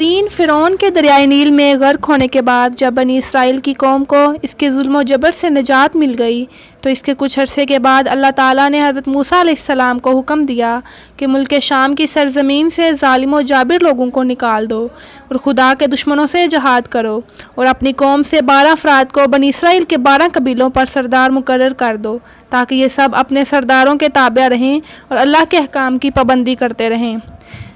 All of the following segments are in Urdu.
فرعون کے دریائے نیل میں غرق ہونے کے بعد جب بنی اسرائیل کی قوم کو اس کے ظلم و جبر سے نجات مل گئی تو اس کے کچھ عرصے کے بعد اللہ تعالیٰ نے حضرت موسیٰ علیہ السلام کو حکم دیا کہ ملک شام کی سرزمین سے ظالم و جابر لوگوں کو نکال دو اور خدا کے دشمنوں سے جہاد کرو اور اپنی قوم سے 12 افراد کو بنی اسرائیل کے 12 قبیلوں پر سردار مقرر کر دو تاکہ یہ سب اپنے سرداروں کے تابع رہیں اور اللہ کے احکام کی پابندی کرتے رہیں۔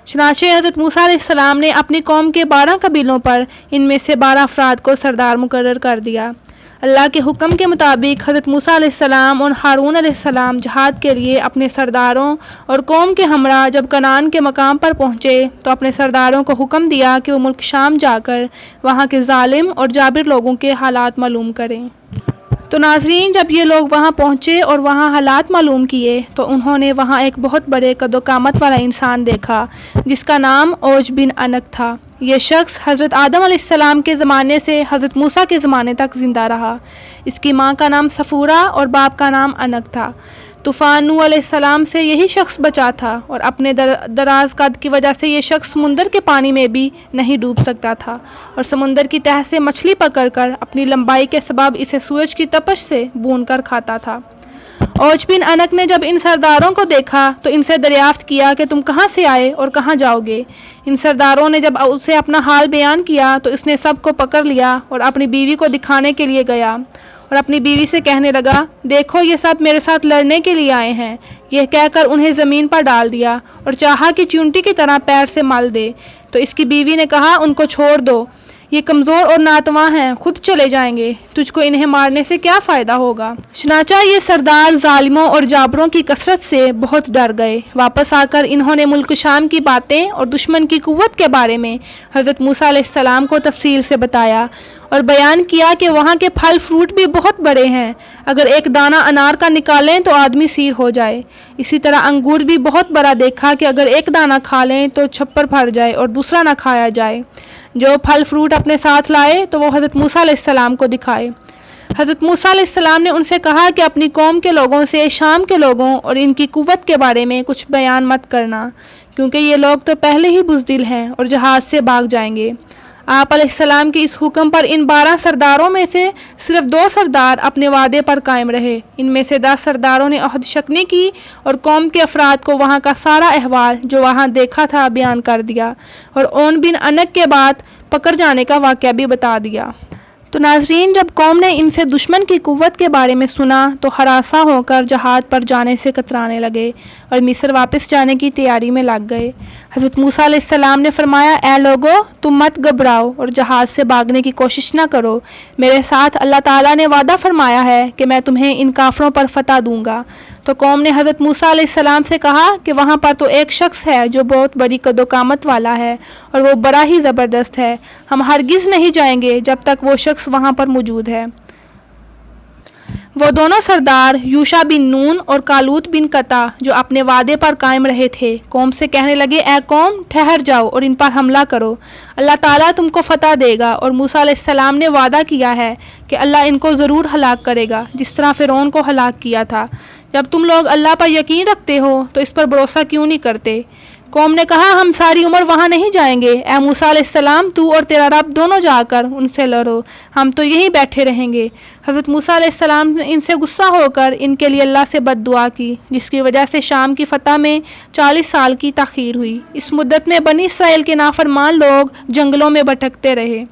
چنانچہ حضرت موسیٰ علیہ السلام نے اپنی قوم کے 12 قبیلوں پر ان میں سے 12 افراد کو سردار مقرر کر دیا۔ اللہ کے حکم کے مطابق حضرت موسیٰ علیہ السلام اور ہارون علیہ السلام جہاد کے لیے اپنے سرداروں اور قوم کے ہمراہ جب کنعان کے مقام پر پہنچے تو اپنے سرداروں کو حکم دیا کہ وہ ملک شام جا کر وہاں کے ظالم اور جابر لوگوں کے حالات معلوم کریں۔ تو ناظرین، جب یہ لوگ وہاں پہنچے اور وہاں حالات معلوم کیے تو انہوں نے وہاں ایک بہت بڑے قد و قامت والا انسان دیکھا جس کا نام اوج بن عنق تھا۔ یہ شخص حضرت آدم علیہ السلام کے زمانے سے حضرت موسیٰ کے زمانے تک زندہ رہا۔ اس کی ماں کا نام صفورہ اور باپ کا نام عنق تھا۔ طوفان نوح علیہ السلام سے یہی شخص بچا تھا اور اپنے دراز قد کی وجہ سے یہ شخص سمندر کے پانی میں بھی نہیں ڈوب سکتا تھا اور سمندر کی تہہ سے مچھلی پکڑ کر اپنی لمبائی کے سبب اسے سورج کی تپش سے بھون کر کھاتا تھا۔ اوج بن عنق نے جب ان سرداروں کو دیکھا تو ان سے دریافت کیا کہ تم کہاں سے آئے اور کہاں جاؤ گے؟ ان سرداروں نے جب اسے اپنا حال بیان کیا تو اس نے سب کو پکڑ لیا اور اپنی بیوی کو دکھانے کے لیے گیا اور اپنی بیوی سے کہنے لگا، دیکھو یہ سب میرے ساتھ لڑنے کے لیے آئے ہیں۔ یہ کہہ کر انہیں زمین پر ڈال دیا اور چاہا کہ چونٹی کی طرح پیر سے مل دے، تو اس کی بیوی نے کہا، ان کو چھوڑ دو، یہ کمزور اور ناتواں ہیں، خود چلے جائیں گے، تجھ کو انہیں مارنے سے کیا فائدہ ہوگا؟ چنانچہ یہ سردار ظالموں اور جابروں کی کثرت سے بہت ڈر گئے۔ واپس آ کر انہوں نے ملک شام کی باتیں اور دشمن کی قوت کے بارے میں حضرت موسیٰ علیہ السلام کو تفصیل سے بتایا اور بیان کیا کہ وہاں کے پھل فروٹ بھی بہت بڑے ہیں، اگر ایک دانہ انار کا نکالیں تو آدمی سیر ہو جائے۔ اسی طرح انگور بھی بہت بڑا دیکھا کہ اگر ایک دانہ کھا لیں تو چھپر بھر جائے اور دوسرا نہ کھایا جائے۔ جو پھل فروٹ اپنے ساتھ لائے تو وہ حضرت موسیٰ علیہ السلام کو دکھائے۔ حضرت موسیٰ علیہ السلام نے ان سے کہا کہ اپنی قوم کے لوگوں سے شام کے لوگوں اور ان کی قوت کے بارے میں کچھ بیان مت کرنا، کیونکہ یہ لوگ تو پہلے ہی بزدل ہیں اور جہاز سے بھاگ جائیں گے۔ آپ علیہ السلام کے اس حکم پر ان 12 سرداروں میں سے صرف 2 سردار اپنے وعدے پر قائم رہے۔ ان میں سے 10 سرداروں نے عہد شکنی کی اور قوم کے افراد کو وہاں کا سارا احوال جو وہاں دیکھا تھا بیان کر دیا اور اوج بن عنق کے بعد پکڑ جانے کا واقعہ بھی بتا دیا۔ تو ناظرین، جب قوم نے ان سے دشمن کی قوت کے بارے میں سنا تو ہراساں ہو کر جہاد پر جانے سے کترانے لگے اور مصر واپس جانے کی تیاری میں لگ گئے۔ حضرت موسیٰ علیہ السلام نے فرمایا، اے لوگو، تم مت گھبراؤ اور جہاز سے بھاگنے کی کوشش نہ کرو، میرے ساتھ اللہ تعالیٰ نے وعدہ فرمایا ہے کہ میں تمہیں ان کافروں پر فتح دوں گا۔ تو قوم نے حضرت موسیٰ علیہ السلام سے کہا کہ وہاں پر تو ایک شخص ہے جو بہت بڑی قد و قامت والا ہے اور وہ بڑا ہی زبردست ہے، ہم ہرگز نہیں جائیں گے جب تک وہ شخص وہاں پر موجود ہے۔ وہ دونوں سردار یوشع بن نون اور کالوت بن قطع جو اپنے وعدے پر قائم رہے تھے، قوم سے کہنے لگے، اے قوم، ٹھہر جاؤ اور ان پر حملہ کرو، اللہ تعالیٰ تم کو فتح دے گا اور موسیٰ علیہ السلام نے وعدہ کیا ہے کہ اللہ ان کو ضرور ہلاک کرے گا جس طرح فرعون کو ہلاک کیا تھا۔ جب تم لوگ اللہ پر یقین رکھتے ہو تو اس پر بھروسہ کیوں نہیں کرتے؟ قوم نے کہا، ہم ساری عمر وہاں نہیں جائیں گے، اے موسیٰ علیہ السلام، تو اور تیرا رب دونوں جا کر ان سے لڑو، ہم تو یہیں بیٹھے رہیں گے۔ حضرت موسیٰ علیہ السلام نے ان سے غصہ ہو کر ان کے لیے اللہ سے بد دعا کی، جس کی وجہ سے شام کی فتح میں 40 سال کی تاخیر ہوئی۔ اس مدت میں بنی اسرائیل کے نافرمان لوگ جنگلوں میں بھٹکتے رہے۔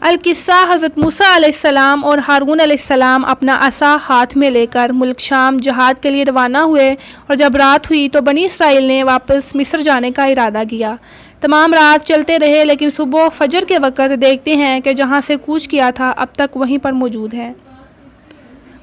القصہ، حضرت موسیٰ علیہ السلام اور ہارون علیہ السلام اپنا عصا ہاتھ میں لے کر ملک شام جہاد کے لیے روانہ ہوئے اور جب رات ہوئی تو بنی اسرائیل نے واپس مصر جانے کا ارادہ کیا۔ تمام رات چلتے رہے لیکن صبح فجر کے وقت دیکھتے ہیں کہ جہاں سے کوچ کیا تھا اب تک وہیں پر موجود ہے۔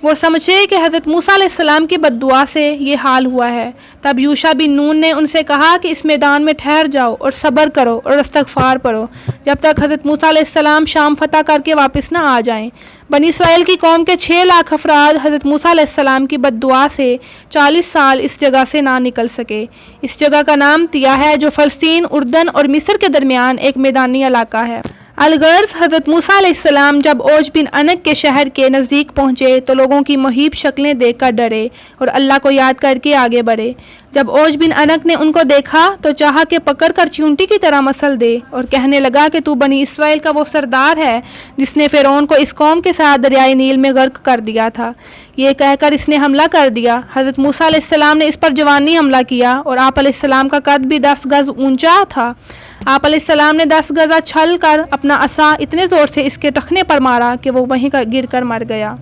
وہ سمجھے کہ حضرت موسیٰ علیہ السلام کی بد دعا سے یہ حال ہوا ہے۔ تب یوشع بن نون نے ان سے کہا کہ اس میدان میں ٹھہر جاؤ اور صبر کرو اور استغفار پڑھو جب تک حضرت موسیٰ علیہ السلام شام فتح کر کے واپس نہ آ جائیں۔ بنی اسرائیل کی قوم کے 6 لاکھ افراد حضرت موسیٰ علیہ السلام کی بد دعا سے 40 سال اس جگہ سے نہ نکل سکے۔ اس جگہ کا نام تیہ ہے جو فلسطین، اردن اور مصر کے درمیان ایک میدانی علاقہ ہے۔ الغرض حضرت موسیٰ علیہ السلام جب اوج بن عنق کے شہر کے نزدیک پہنچے تو لوگوں کی مہیب شکلیں دیکھ کر ڈرے اور اللہ کو یاد کر کے آگے بڑھے۔ جب اوج بن انک نے ان کو دیکھا تو چاہا کہ پکڑ کر چونٹی کی طرح مسل دے اور کہنے لگا کہ تو بنی اسرائیل کا وہ سردار ہے جس نے فرعون کو اس قوم کے ساتھ دریائے نیل میں غرق کر دیا تھا۔ یہ کہہ کر اس نے حملہ کر دیا۔ حضرت موسیٰ علیہ السلام نے اس پر جوانی حملہ کیا اور آپ علیہ السلام کا قد بھی 10 گز اونچا تھا۔ آپ علیہ السلام نے 10 گزہ چھل کر اپنا عصا اتنے زور سے اس کے ٹخنے پر مارا کہ وہ وہیں گر کر مر گیا۔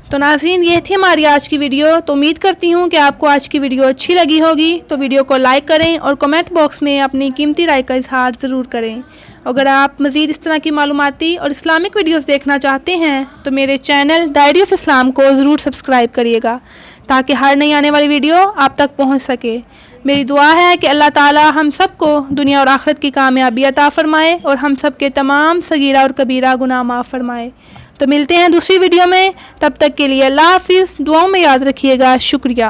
تو ناظرین، یہ تھی ہماری آج کی ویڈیو۔ تو امید کرتی ہوں کہ آپ کو آج کی ویڈیو اچھی لگی ہوگی۔ تو ویڈیو کو لائک کریں اور کمنٹ باکس میں اپنی قیمتی رائے کا اظہار ضرور کریں۔ اگر آپ مزید اس طرح کی معلوماتی اور اسلامک ویڈیوز دیکھنا چاہتے ہیں تو میرے چینل ڈائری آف اسلام کو ضرور سبسکرائب کریے گا تاکہ ہر نئی آنے والی ویڈیو آپ تک پہنچ سکے۔ میری دعا ہے کہ اللہ تعالی ہم سب کو دنیا اور آخرت کی کامیابی عطا فرمائے اور ہم سب کے تمام صغیرہ اور کبیرہ گناہ معاف فرمائے۔ تو ملتے ہیں دوسری ویڈیو میں، تب تک کے لیے اللہ حافظ۔ دعاؤں میں یاد رکھیے گا۔ شکریہ۔